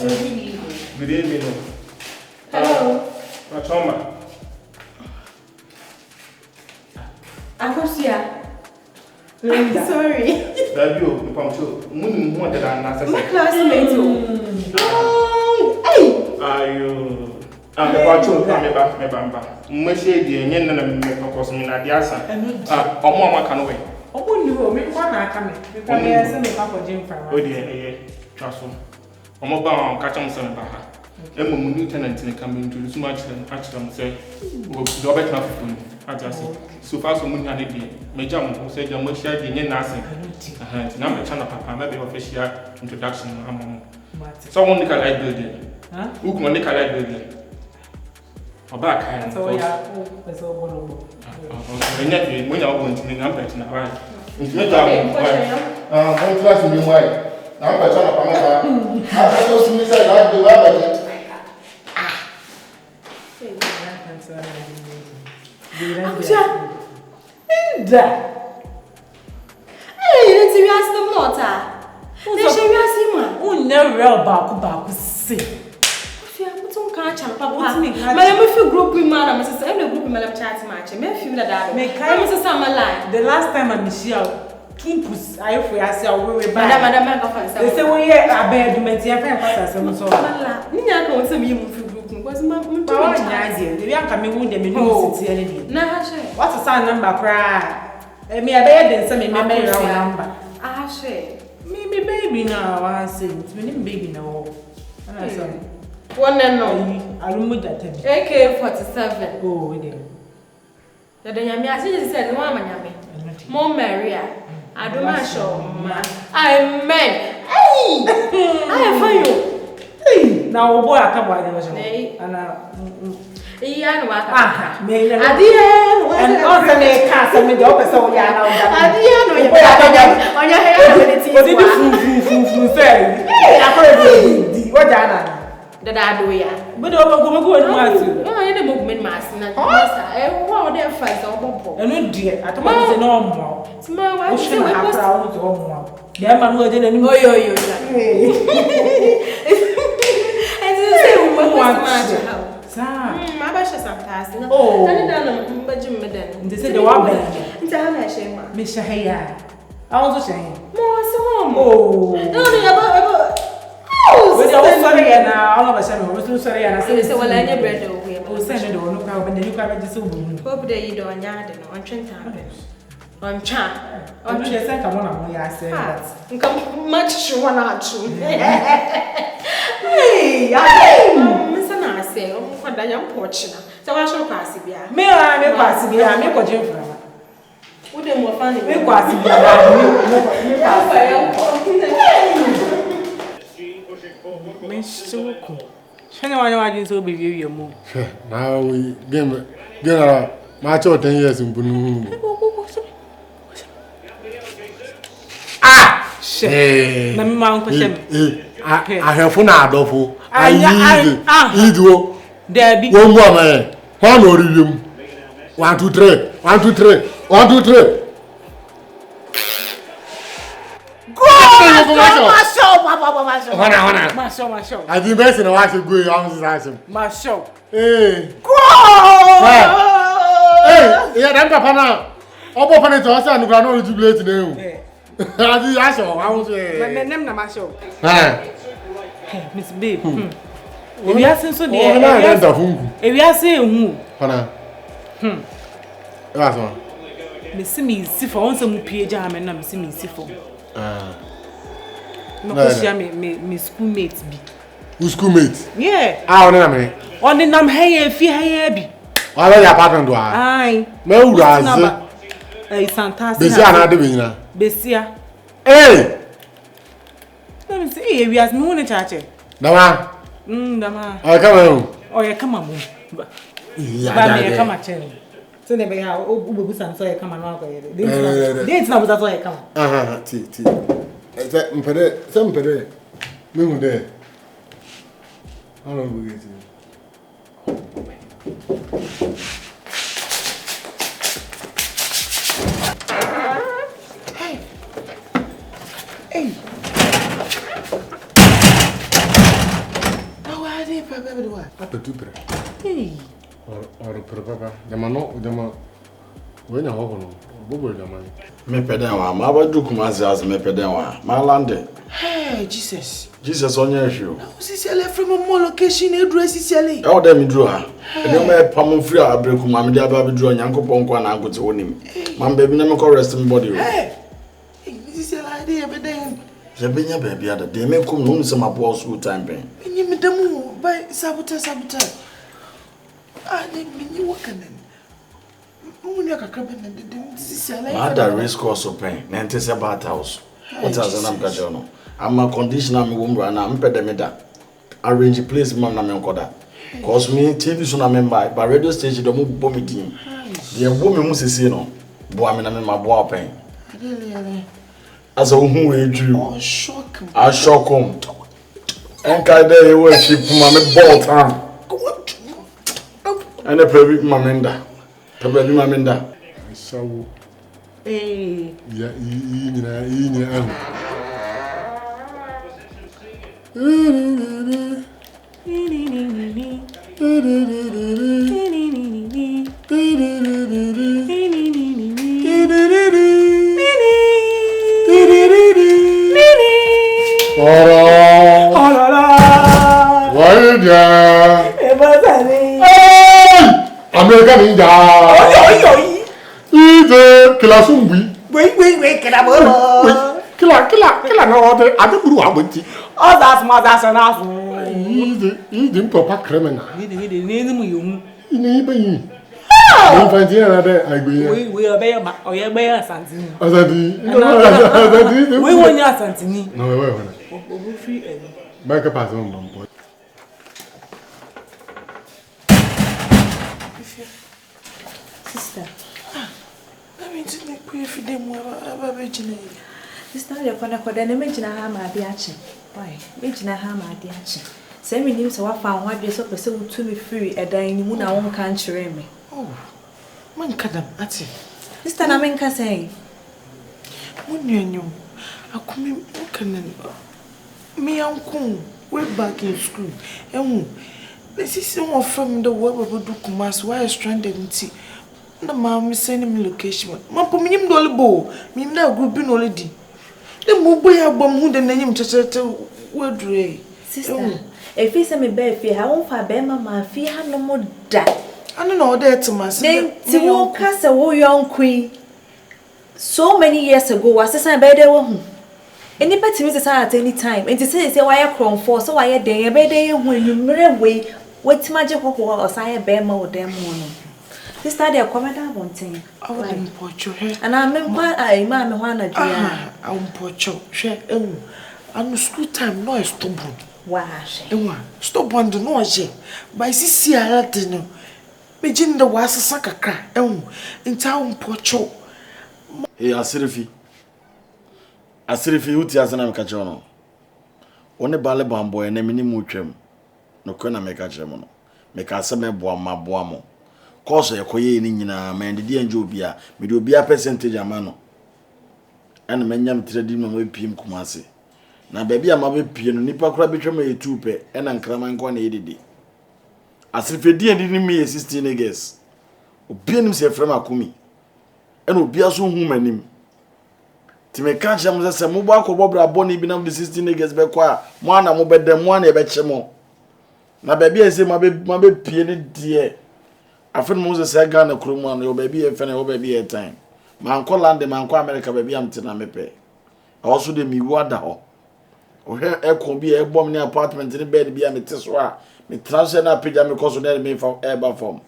Good evening. Hello. Choma. Akosia. Sorry. That you, Poncho. Moon more than an answer. My classmate. Hey. Are you? I'm about to come back. Monsieur, the Indian and me, of course, me not the answer. Or more can wait. Oh, you will make one. I come in. Because I send a papa Jim from. Oh, dear, trust me. I'm about catching some about her. And when lieutenant coming to this much and actually say, we'll bet nothing. I just say, so far, so many had it. Major who said, you're much shared in nothing. Now, my channel, papa, maybe official introduction. Someone look at like building. Who can look at like building? Or back, so yeah, that's all. When you're going to the number, it's not right. It's not one class in the way. I'm a child of America. I just miss I like the weather. Hey, you didn't see me ask them not. They should be asking one. Who never real back say. Papa, madam, if you group with madam, I said, every group with madam chat match. I feel that I Mrs. Summerline. The last time I miss you, Kimpus, I if we ask you, we were bad. Madam, they say, we are a bad humanity. I pass some so. Nina goes to me with group was my idea. The young coming with the ministry. Nah, what's a son number cry? Me a bed and some number. Ah, she. Maybe baby now, I say, it's been baby now. One and no. I remember that. AK-47. Oh, we did. The Yamia said, Mamma, More Maria. I don't mind show. I meant. Hey! I have you. Hey! Now, boy, I come by the was and Ian, what? May and also make cast and the opposite. On your hair, what that I do ya. But over go and mass. No, I didn't movement mass. And wow, they're fights all. And no dear, I told you no more. Small, I should have proud or more. The man who didn't know you. I didn't say one much. My bashes are passing. Oh, I didn't know Jim Madden. They said the one better. Mr. Haya. I was saying. More so. Oh, no, sorry, and all of a sudden, we're so sorry. And I said, well, I never read away. Oh, send it on, look out, and then you can't just hope that you don't yard on Trenton. On Chan. On the second one, I said, much sure not true. Hey, Miss Anna say, oh, what I am fortunate. So I shall pass it. May I make pass it? I make what you from. Wouldn't more funny. Make pass so be you move. Now we game my 10 years in Bunu. Ah, shit. I have fun Adolfo. I Debbie. One more man. One or you. 1, 2, 3. 1, 2, 3. 1, 2, 3. My show. I think best in a watch go on my show. Hey. Hey, yeah, them papa now. Open it to us and we are not jubilate now. I saw. I was my name na my show. Miss B. If you are saying so there. If you are saying who? Hana. That's one. Miss me see for once some page am na miss me see for. No, me schoolmates be. Who schoolmates? Yeah. Ah, on me. On the nam hey fi hey be. Wala ya pattern do ah. Ai. Me uraze. Eh Santa. Besia na de be nyina. Besia. Eh. Let me see. Eh, we as me won chache. Dama. Dama. Oh, come on. Oh, yeah, come on. Yeah. Ba me come chen. So ne be ya ubebu san so ya come na ko ye. Date na buza so ya come. Ti. Mpere. Me hu de. How long we get? Apa tupre. Or papa. Dama. When I walk on, Bobo Dama. Me pedan ma ba du Kumasi as me pedan wa. Ma lande. Hey, Jesus. Jesus on your show. Sisele from more location edru sisele. E o da mi dru ha. E no me pam free abreku ma me dia ba bi dru Nyankopon kwa na agote wonim. Man baby na me ko rest me body. Hey. Sisele ide e beden. Je benya baby ada. De me kum no se ma bo school time ben. Enyi me demu by saboteur. Ah, ne me wakanen. Munya kakra ben de sisele. Ma da risk also pen. Na ente se ba house. What has an amkajo no? I'm a conditioner me womra na mpede me da. Arrange place mam na me nkoda. Cause me TV so na member but radio station do mo bo me din. Ye bo me mu sese no. Bo am na me ma bo open. As a hu we dru. Oh shock. I shock him. Enka dey we chip ma me bolt am. And the baby mamenda. Baby mamenda. So Eh. ya ini an. American Ninja. Ide kilasumbi. Wait, can I go? Kila na ode ade buru abonti. Oh, that's enough. Ide mpopa criminal. Ide ni mu yum. Ini bayi. Infanti na de agbe. We obey ma oyegbe asantini. Asadi. We wonya asantini. No, we. Obu free eh. Back up as on bomb. Sister. I mean, to make pray for them ababejine. Sister, you kona koda na mejina ha ma ade ache. Why? Mejina ha ma ade ache. Say me nim se wa fa ho ade so pese wutu me free edan ni mu na won kan kire me. Oh. Man kadam ati. Sister na men ka say. Munyenyo. Akumi kanen. Me anku way back in school. Ehun. This is one from the web do Kumasi why stranded nti. Na mama send me location. Ma po minim dole bo. Minim na group bi no lady. The mo boy abom hu de nanyim chechete wadure. Sister, if you say me be fi ha won fa be mama fi ha no mo da. Ano na order to mas. Then ti wo ka se wo young queen. So many years ago was sister be there wo hu. Any party me say at any time. And to say why cron for so why den be there hu enumere we wetima je kokko osaye be ma wo dem no. Sister dey komeda bonten. Awo dem pocho he. Ana me kwa ai ma me ho anadua. Ah, awo pocho hwe ehu. Anu school time no is stubborn. Wash. Ewa, stubborn do no je. By sisi ara de no. Me jin da wasasa kakra. Ehu. Nta awo pocho. Hey Asirifi uti asana mekache ono. One bale bamboy na mini mu twam. No kona mekache mo no. Meka aseme boa mo. Cause yekoye ni nyina ma ndidi anje obia. Me de obia percentage ama no. Ana manyam trade no ma piem Kumasi. Na baby ama be pie no nipa kura betwem e 2 pe. Ena nkrama nko na edidi. Asirifi di ndidi me 16 niggas. Obia nim se frema akumi. Ena obia so hu manim. Ti me kan cham se mo ba ko bobra boni bi na the 16 niggas be kwa mo ana mo be dem mo ana e be chemo. Na baby e se ma be pie ne die. Afin mo se ga na kromu ana yo baby e fe na yo baby e time. Man ko land man ko America baby am tina mepe. Also de mi wada ho. O he e ko bi e bom ni apartment ni bed bi am te so a me transfer na page am ko so na me for e ba form.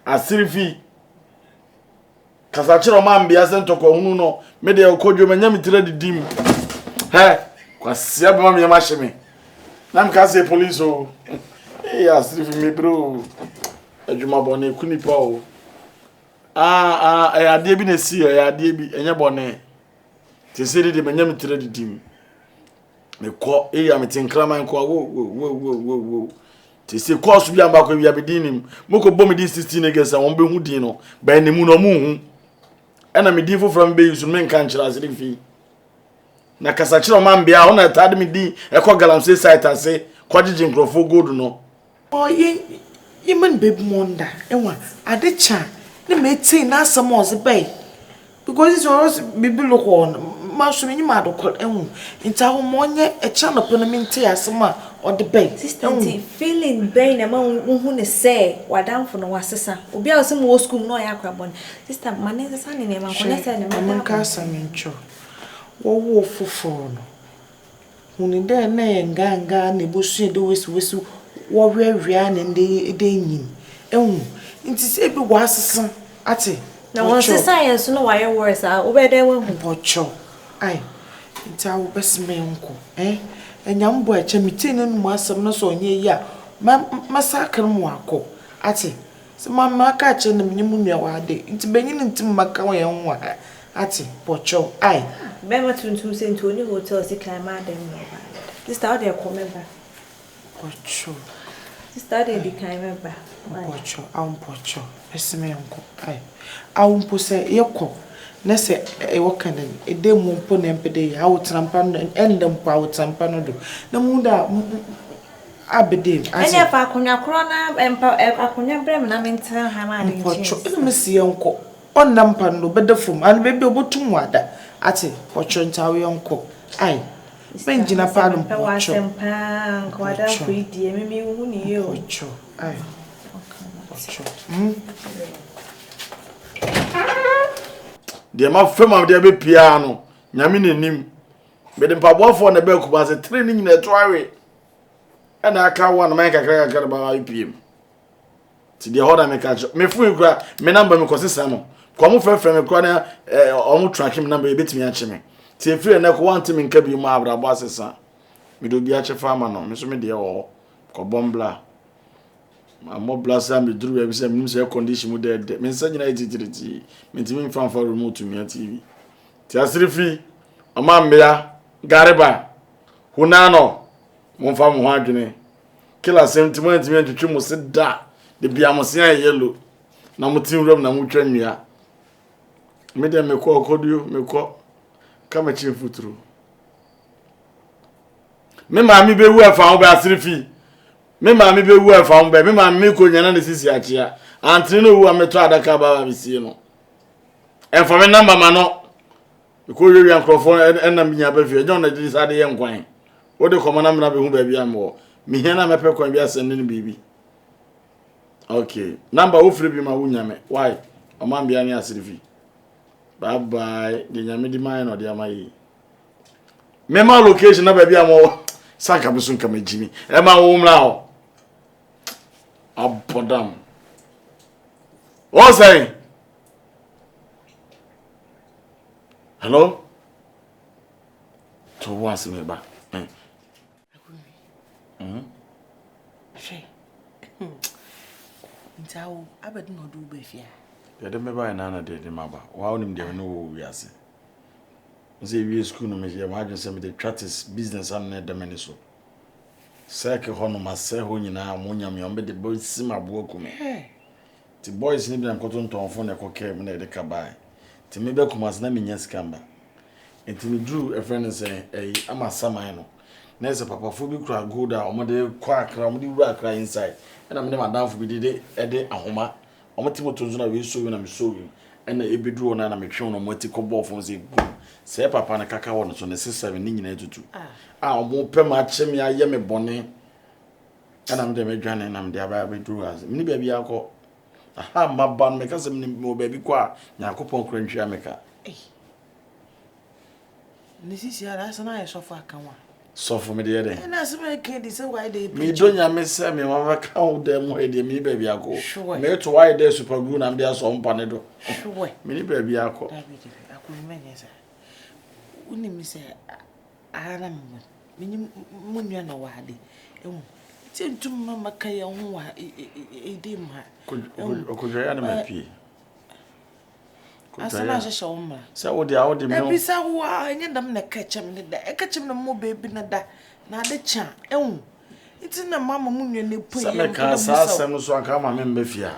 Asirifi kasachiro man bia se ntoko hunu no me de okodwo manya me tira didim. He kwasia ba me ma hye me. Na me ka say police o. Eh Asirifi me bro. Adwuma bone kunipa o. Ade bi na si ade bi enye bone. Ti se de manya me tira didim. Me ko ya me tinkraman ko wo. Ti se course bi amba ko wi abedinim. Moko bom di 16 niggas a won be hu din no. Ba ni mu no mu hu. Ena me di from be use men kan kira Asirifi. Na kasa kira man bia ona tade me di e ko galamsey site ase ko gigi nkrofo gold no. Oh, you man baby monda. Ewa, adecha. Ne meti na asamo ze bay. Because it's always baby look on. Mashu ni ma do call enwu. Inta ho monye e cha no pon me nti asama or the bay. Sister feeling bay na ma hu ne say wadamfo no wasesa. Obi a osem wo school no ya kwabon. Sister manese sa ne ma kona say ne ma. Man ka samincho. Wo fofo no. Huni de na nganga ne bosu de wesu wo wia ne de nyin. Enwu. Inti se bi wasesa ate. Na won se science no why worse obede we hu pocho ai nta wo besme nko enyambo eche mitin no asem no so onye yi a masakre mu akọ ate se mama ka che na menyimu nua wade nti benyin ntim maka wo ye nwa ate pocho ai be ma tuntum se ntoni hotel se kan ma dem no ba sister how dey come back pocho sister dey be kan member pocho pocho besme nko ai awumpo se yekọ na se e wokanen e de mu mpo na mpede ya awutrampa no ende mpo awutrampa no do na mu da abede anya fa akonya kro na empa akonya brem na mentra ha ma de pocho e me se yenko onna mpa no bedefum an bebe obotum wada ate pocho ntawe yenko ai benjina pa no pocho sempa ko ada ku idie me hu ni ye pocho ai pocho de ma fema de be pia no nyame nenim be de mpaboafo na be kuba se tre ni nyina to awe ana aka wa na man kakra ba IPM ti de hoda me ka me fu nkura me number me kosesa no ko mo frefre me kura na o mo track me number e betimi a che me ti e free na ko want me nka bi mu abra bo asesa me do bi a che fama no me so me de wo ko bombla amo blasa me duru e bi se me se condition mu de me nsa nyina etitiriti me ntimi mfa fa remote mi TV ti asrifi ama mmea gareba hunano mo mfa mo ho adwene kila sentiment ntimi antwetwe mo se da de bia mo se yellow na mo tin rom na mo twa nnua me de me ko okodio me ko kama chi futuru me ma mi be wu afa wo be asrifi me ma mi be wu afa wo be me ma mi ko nyana ne sisi achia antini no wu ameto adaka ba bisie no enfa me number ma no ko yewi ankrofo enna minya ba fie john na di sade ye nkwan wo de komana mna be hu ba bia mo mi hiana me pe kwan bia sende ni bibi okay number wo free bi ma wu nyame why o ma bia ni asirifi bye bye de nyame di man no de amayi me ma location na ba bia mo saka bi sun kama jimi e ma wo mra ho abodam what's saying hello to was me ba she ntawo abedi no do be fia ya de me ba na de maba wa onim de no wo wiase nse wi school no me je ma adwen se me de practice business am na de me so seke hono ma se ho nyina mo nyame o me de bo sima bo akume ti boys ni bi an koto ntonfo na ekoke me na de ka bai ti me be kuma na me nya skamba enti me drew a friend say ama saman no na ese papa fo bi kura gold a o mo de kwa akra o mo de wura akra inside na me de madam fo bi de ahoma o mo ti mo tonzo na we so we na me so we na ebedru na me twe no mo ti ko ball fo say boom say papa na kaka wo no so ne 67 ni nyina etutu o mo pe ma che me aye me bone na me de me dwane na me de aba bedru as me ni bia bia ko aha maban me ka se me mo ba bi kwa nyakopon krantwa me ka nisisi ara sana ye sofa kanwa sofo me de de na se me ke di se why dey me do nya me se me ma ka wo de mo e de me ba bia ko me to why dey super glue na me de so mpa ne do me ni ba bia ko akumenye sa uni mi se ara mo minyi munua na wade ewu tintum mama kaya ho wa ede ma okojo ya na me pie asana shesha umma sa wo de me bi sa wo anya dam na kachem ne da ekachem na mo baby na da na de cha ewu itina mama munua ne poye sa me ka sa asem so anka ma me mbafia